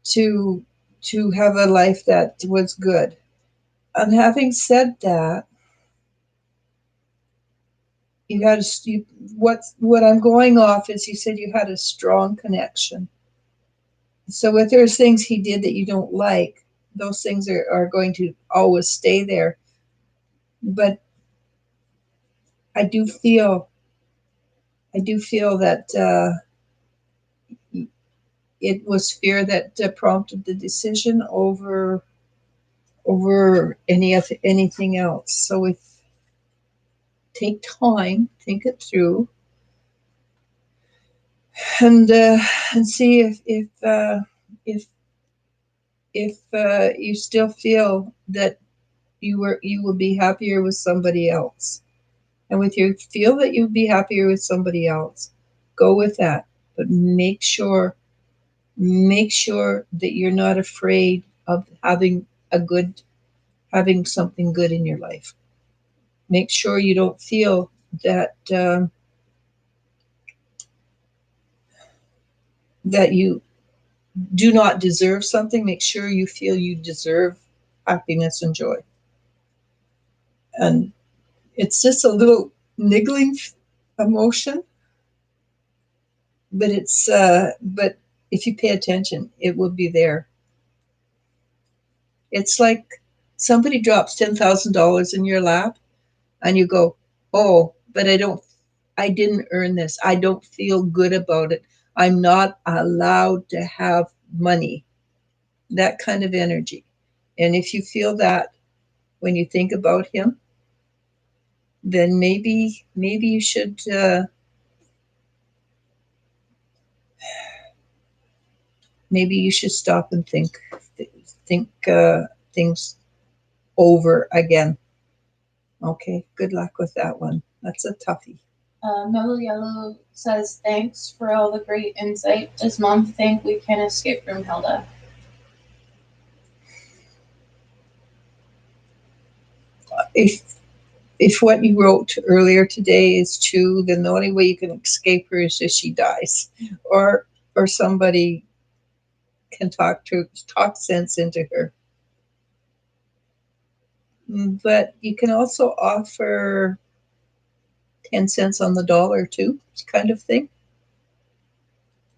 to have a life that was good. And having said that, what I'm going off is you said you had a strong connection. So if there's things he did that you don't like, those things are going to always stay there. But I do feel that it was fear that prompted the decision over anything else. So if take time, think it through, and see if you still feel that you will be happier with somebody else. And if you feel that you'll be happier with somebody else, go with that. But make sure that you're not afraid of having something good in your life. Make sure you don't feel that that you do not deserve something. Make sure you feel you deserve happiness and joy. And it's just a little niggling emotion, but if you pay attention, it will be there. It's like somebody drops $10,000 in your lap, and you go, "Oh, but I didn't earn this. I don't feel good about it. I'm not allowed to have money." That kind of energy. And if you feel that when you think about him, then maybe you should stop and think things over again. Okay, good luck with that one. That's a toughie. Mellow Yellow says, thanks for all the great insight. Does Mom think we can escape from Hilda? If what you wrote earlier today is true, then the only way you can escape her is if she dies, or somebody can talk sense into her. But you can also offer 10 cents on the dollar too, kind of thing.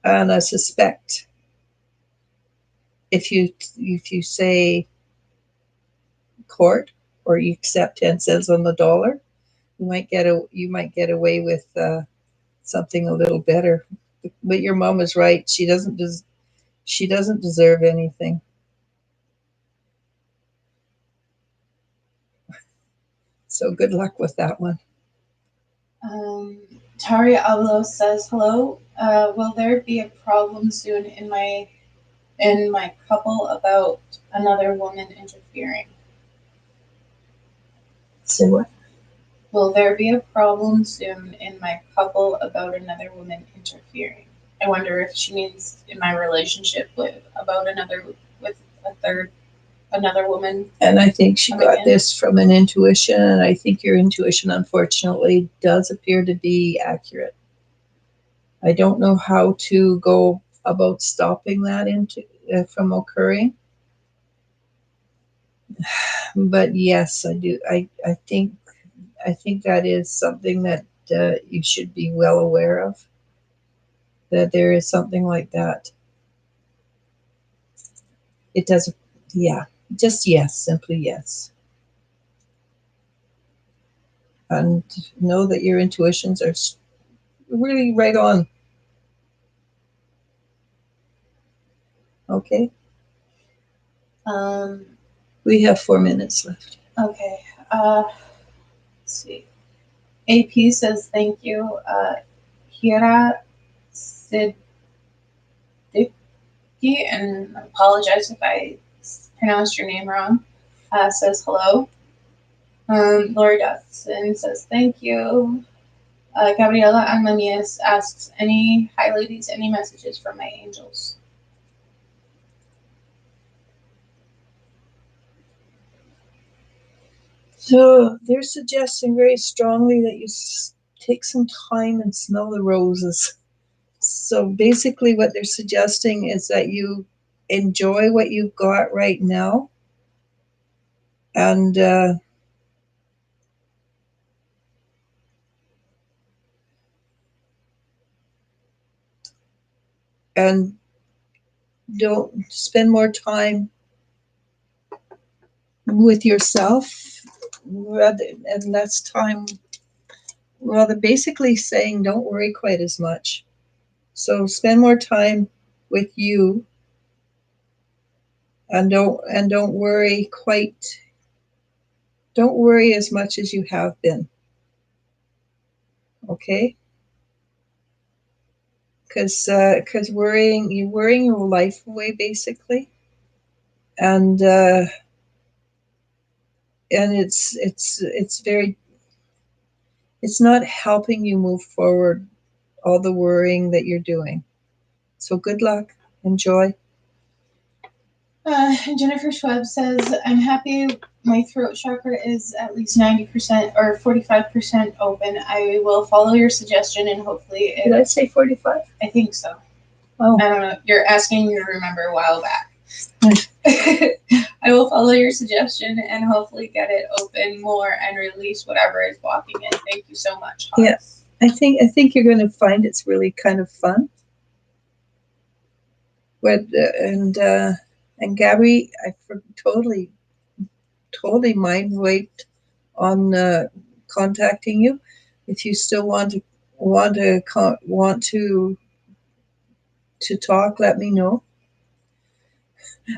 And I suspect if you say, court, or you accept 10 cents on the dollar, you might get away with something a little better. But your mom is right. She doesn't deserve anything. So good luck with that one. Tari Avalo says hello. Will there be a problem soon in my couple about another woman interfering? So what? Will there be a problem soon in my couple about another woman interfering? I wonder if she means in my relationship with another woman. And I think she got this from an intuition, and I think your intuition, unfortunately, does appear to be accurate. I don't know how to go about stopping that from occurring. But yes, I do. I think that is something that you should be well aware of. That there is something like that. It does, yeah. Just yes, simply yes. And know that your intuitions are really right on. Okay. We have 4 minutes left. Okay. Let's see. AP says thank you. Hira Siddiqui, and I apologize if I pronounced your name wrong, says hello. Lori Dodson says thank you. Gabriela Anglanias asks, hi ladies, any messages from my angels? So they're suggesting very strongly that you take some time and smell the roses. So basically what they're suggesting is that you enjoy what you've got right now, and don't spend more time with yourself and less time, rather basically saying don't worry quite as much. So spend more time with you, and don't worry as much as you have been. Okay? Because worrying your life away basically, and it's not helping you move forward, all the worrying that you're doing. So good luck, enjoy. Jennifer Schwab says, I'm happy my throat chakra is at least 90% or 45% open. I will follow your suggestion and hopefully Did I say 45? I think so. Oh. I don't know. You're asking me to remember a while back. I will follow your suggestion and hopefully get it open more and release whatever is blocking it. Thank you so much, Hans. Yeah, I think you're going to find it's really kind of fun. And Gabby, I totally mind wiped on contacting you. If you still want to talk, let me know.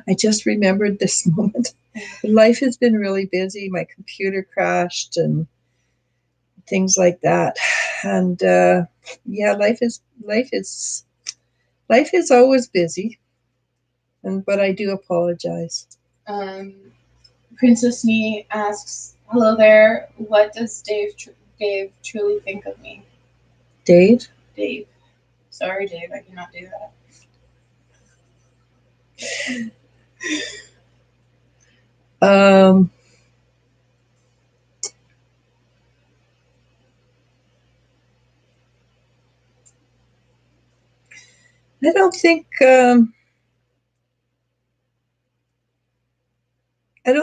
I just remembered this moment. Life has been really busy. My computer crashed and things like that. And yeah, life is always busy. But I do apologize. Princess Nee asks, hello there. What does Dave truly think of me? Dave? Dave. Sorry, Dave, I cannot do that. I don't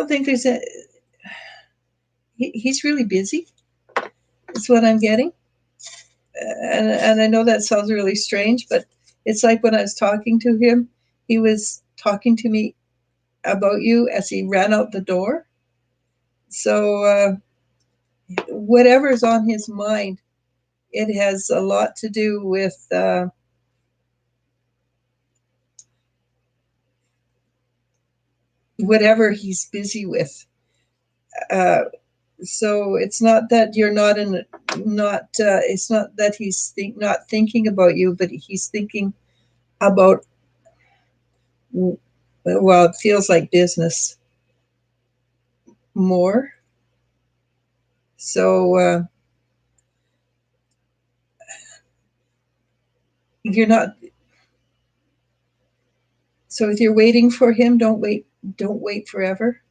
think there's a. He's really busy. That's what I'm getting, and I know that sounds really strange, but it's like when I was talking to him, he was talking to me about you as he ran out the door. So whatever's on his mind, it has a lot to do with whatever he's busy with. Uh, so it's not that you're not in, not it's not that he's not thinking about you, but he's thinking about, well, it feels like business more. So you're not. So if you're waiting for him, don't wait. Don't wait forever,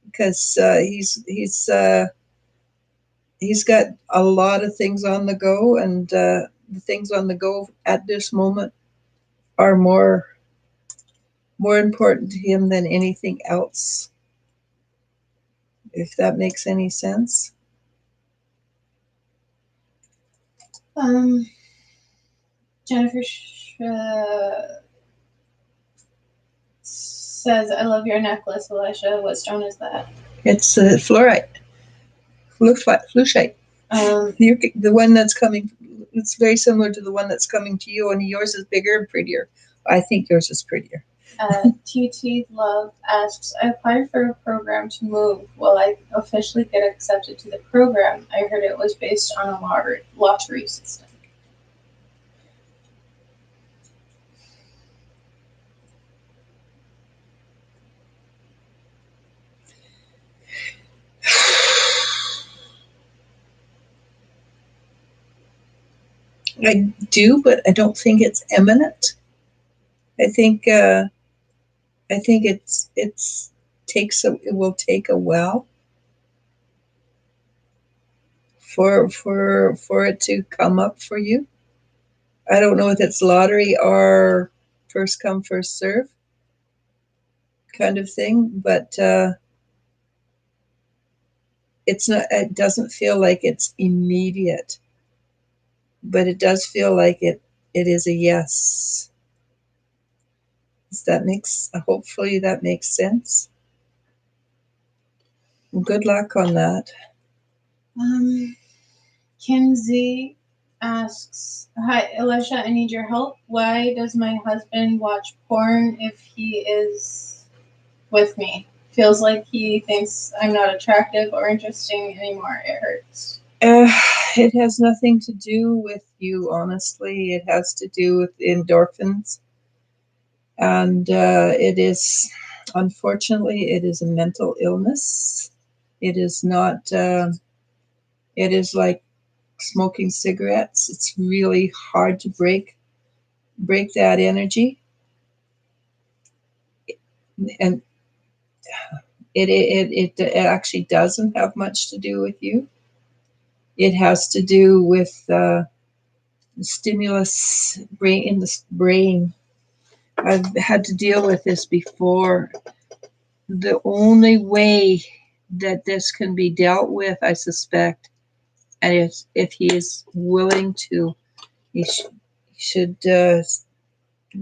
because he's got a lot of things on the go, and the things on the go at this moment are more important to him than anything else. If that makes any sense. Jennifer says, "I love your necklace, Elisha. What stone is that?" It's fluorite, flushite. The one that's coming, it's very similar to the one that's coming to you, and yours is bigger and prettier. I think yours is prettier. TT Love asks, I applied for a program to move. Will I officially get accepted to the program? I heard it was based on a lottery system. I do, but I don't think it's imminent. I think it will take a while for it to come up for you. I don't know if it's lottery or first come first serve kind of thing, but it's not. It doesn't feel like it's immediate, but it does feel like it. It is a yes. Does that makes? Hopefully that makes sense. Good luck on that. Kinsey asks, hi, Elisha, I need your help. Why does my husband watch porn if he is with me? Feels like he thinks I'm not attractive or interesting anymore. It hurts. It has nothing to do with you, honestly. It has to do with endorphins. And unfortunately, it is a mental illness. It is not, it is like smoking cigarettes. It's really hard to break that energy. And it actually doesn't have much to do with you. It has to do with stimulus in the brain. I've had to deal with this before. The only way that this can be dealt with, I suspect, and if he is willing to, he should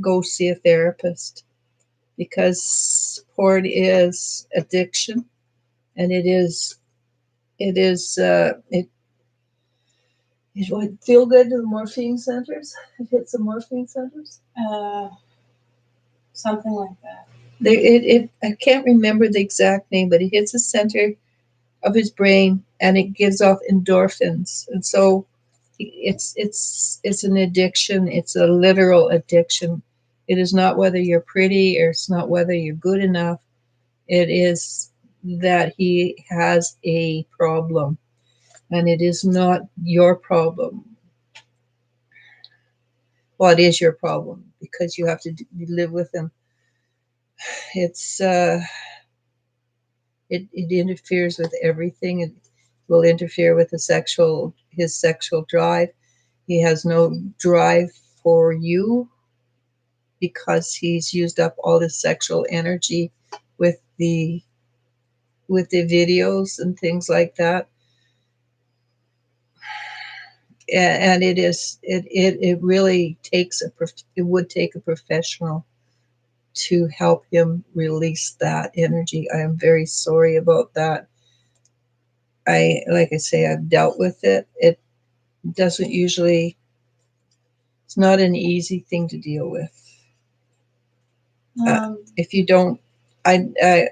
go see a therapist, because porn is addiction, and it would feel good to the morphine centers. It hits the morphine centers. Something like that. I can't remember the exact name, but it hits the center of his brain and it gives off endorphins. And so it's an addiction. It's a literal addiction. It is not whether you're pretty, or it's not whether you're good enough. It is that he has a problem, and it is not your problem. Well, it is your problem because you have to live with him. It's it interferes with everything. It will interfere with his sexual drive. He has no drive for you because he's used up all his sexual energy with the videos and things like that. And it really takes it would take a professional to help him release that energy. I am very sorry about that. like I say, I've dealt with it. It doesn't usually, it's not an easy thing to deal with. If you don't, I, I,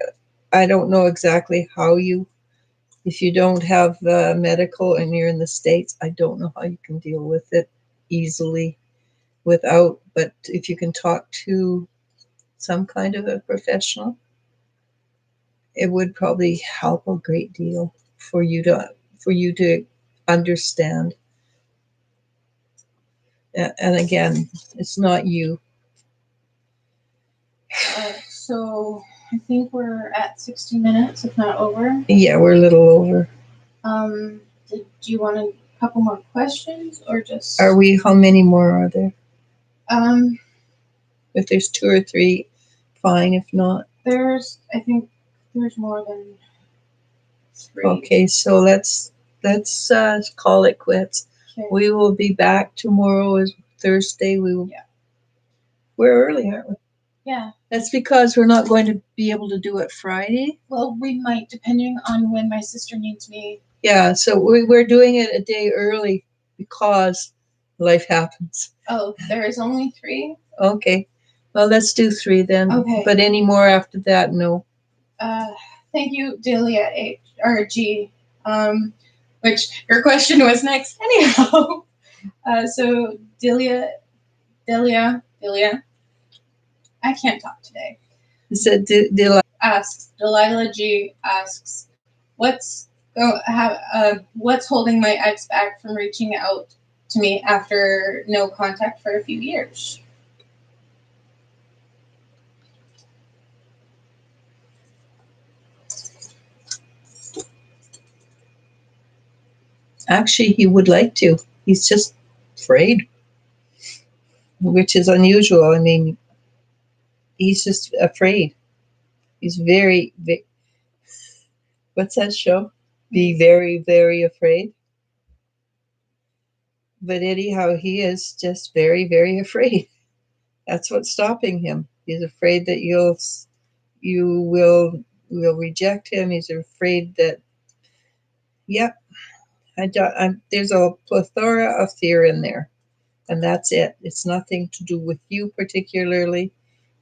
I don't know exactly how you, if you don't have medical and you're in the States, I don't know how you can deal with it easily without, but if you can talk to some kind of a professional, it would probably help a great deal for you to understand. And again, it's not you. So I think we're at 60 minutes, if not over. Yeah, we're a little over. Do you want a couple more questions or just? Are we? How many more are there? Um, If there's 2 or 3, fine. If not, I think there's more than 3. Okay, so let's call it quits. Okay. We will be back tomorrow. Is Thursday. We will. Yeah. We're early, aren't we? Yeah. That's because we're not going to be able to do it Friday. Well, we might, depending on when my sister needs me. Yeah, so we're doing it a day early because life happens. Oh, there is only 3? Okay. Well, let's do 3 then. Okay. But any more after that, no. Thank you, Delia H or G. Which your question was next, anyhow. So Delia, I can't talk today. Is it Delilah? Delilah G asks, what's holding my ex back from reaching out to me after no contact for a few years? Actually, he would like to. He's just afraid, which is unusual. I mean, he's just afraid. He's what's that show? Be very, very afraid. But anyhow, he is just very, very afraid. That's what's stopping him. He's afraid that you will reject him. He's afraid that, yep, there's a plethora of fear in there, and that's it. It's nothing to do with you particularly.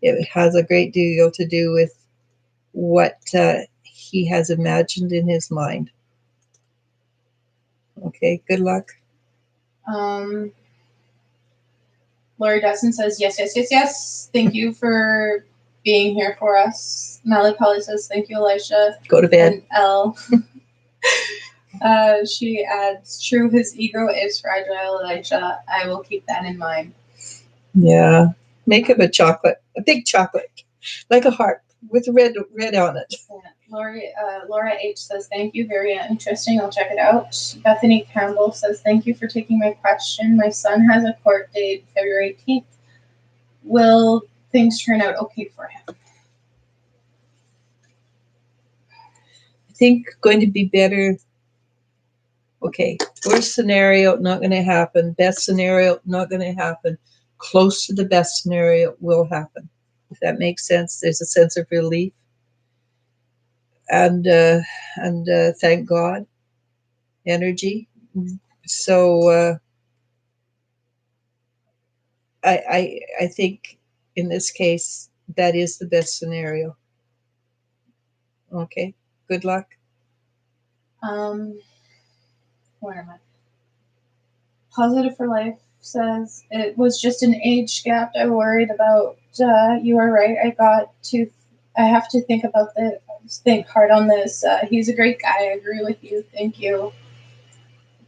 It has a great deal to do with what he has imagined in his mind. Okay, good luck. Lori Dustin says, yes. Thank you for being here for us. Mally Polly says, thank you, Elisha. Go to bed. And Elle. She adds, true, his ego is fragile, Elisha. I will keep that in mind. Yeah. Make him a big chocolate, like a heart with red on it. Yeah. Laura H says, thank you. Very interesting. I'll check it out. Bethany Campbell says, thank you for taking my question. My son has a court date February 18th. Will things turn out okay for him? I think going to be better. Okay, worst scenario, not going to happen. Best scenario, not going to happen. Close to the best scenario will happen. If that makes sense, there's a sense of relief. And thank God, energy. So I think in this case that is the best scenario. Okay, good luck. Where am I? Positive for Life says, it was just an age gap I worried about. You are right. I have to think hard on this. He's a great guy. I agree with you. Thank you.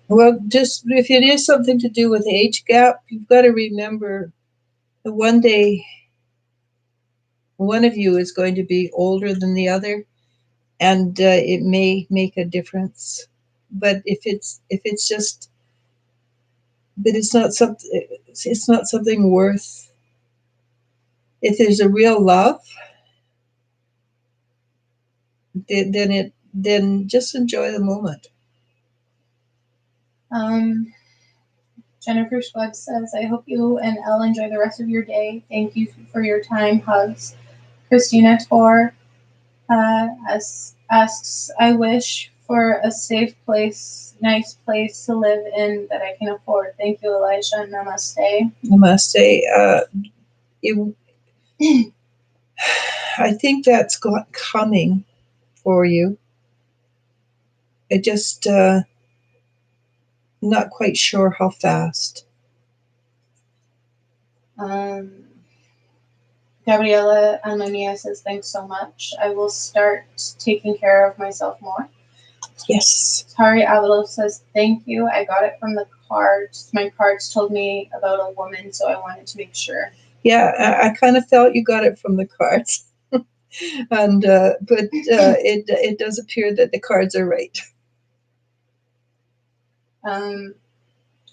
Well, just if it is something to do with age gap, you've got to remember that one day one of you is going to be older than the other, and it may make a difference. But if it's just, but it's not something. It's not something worth. If there's a real love, then just enjoy the moment. Jennifer Schweb says, I hope you and Elle enjoy the rest of your day. Thank you for your time. Hugs. Christina Tor asks, I wish for a safe place, nice place to live in that I can afford. Thank you, Eliz-sha. Namaste. Namaste. I think that's coming for you. I just not quite sure how fast. Gabriela Almania says, thanks so much. I will start taking care of myself more. Yes. Tari Avalo says, thank you. I got it from the cards. My cards told me about a woman, so I wanted to make sure. Yeah, I kind of felt you got it from the cards. And but it does appear that the cards are right.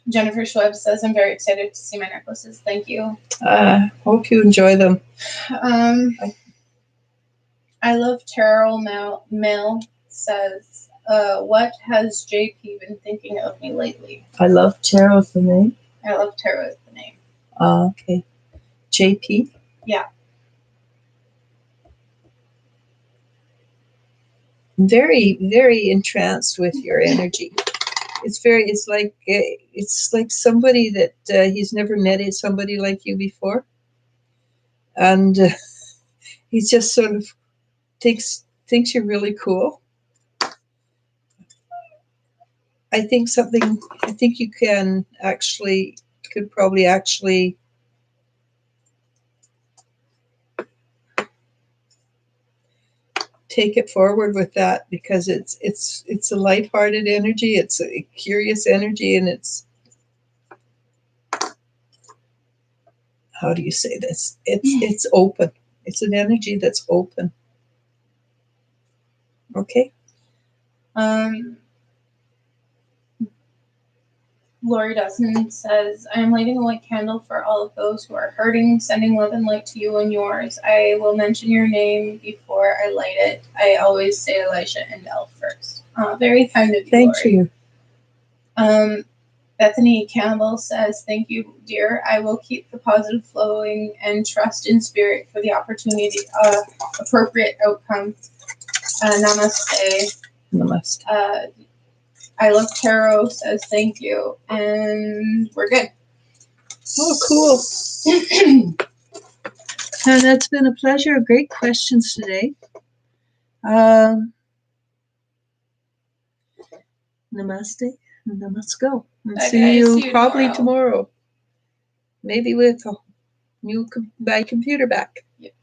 Jennifer Schweb says, I'm very excited to see my necklaces. Thank you. Hope you enjoy them. I love Tarot Mill says, what has JP been thinking of me lately? I love Tarot as the name. I love Tarot as the name. Okay. JP? Yeah. Very, very entranced with your energy. It's like somebody that he's never met somebody like you before, and he just sort of thinks you're really cool. I think you could probably actually take it forward with that, because it's a lighthearted energy, it's a curious energy, and it's, how do you say this? It's open. It's an energy that's open. Okay. Lori Dustin says, I am lighting a white candle for all of those who are hurting, sending love and light to you and yours. I will mention your name before I light it. I always say Eliz-sha and Elle first. Very kind of you, Thank Lori. you. Bethany Campbell says, thank you, dear. I will keep the positive flowing and trust in spirit for the opportunity, appropriate outcome. Namaste. Namaste. I Love Tarot says thank you, and we're good. Oh, cool. That's been a pleasure. Great questions today. Namaste. Let's go. And Okay, see you probably tomorrow. Maybe with my computer back. Yep.